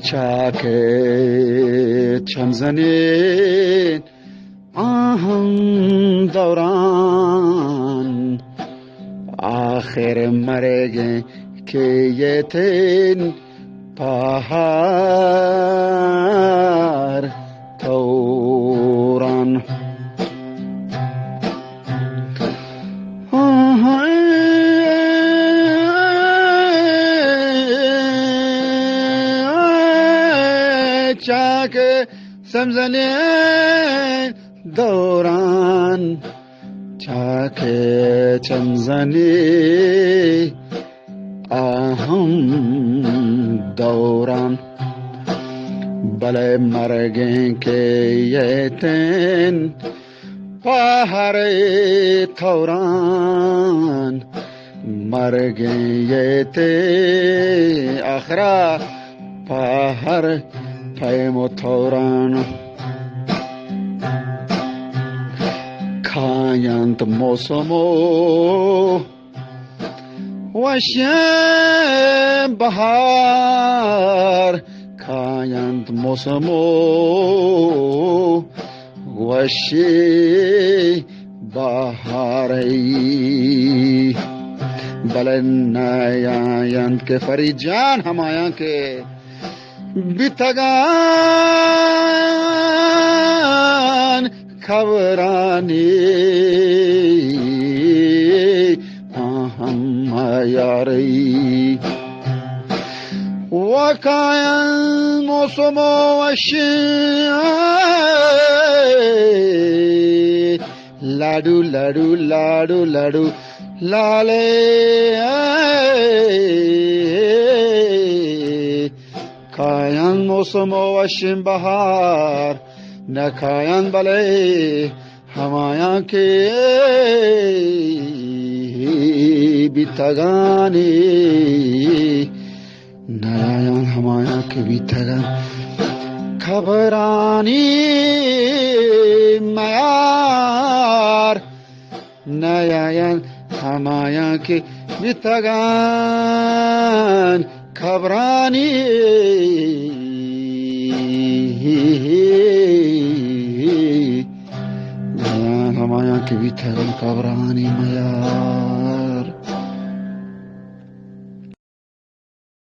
چاکه چمزنین آهم دوران آخر مرگ که یتن پهر توران چاک سمزنی دوران چاک چمزنی آهم دوران بله مرگیں کے یتن پہر توران مرگیں یتے آخرا پہر پیم توران کھایانت موسمو وشم بهار کایند موسمو وشی بهاری بلن آیند که فرید جان هم آیند که بیتگان کورانی یاری وکاین موسم وشی لادو لادو لادو لادو لاله کاین موسم وشی بهار نکاین بله همایا که بیتگانی نیاین همایا که بیتگان خبرانی میار نیاین همایا که بیتگان خبرانی نیاین همایا که بیتگان خبرانی میار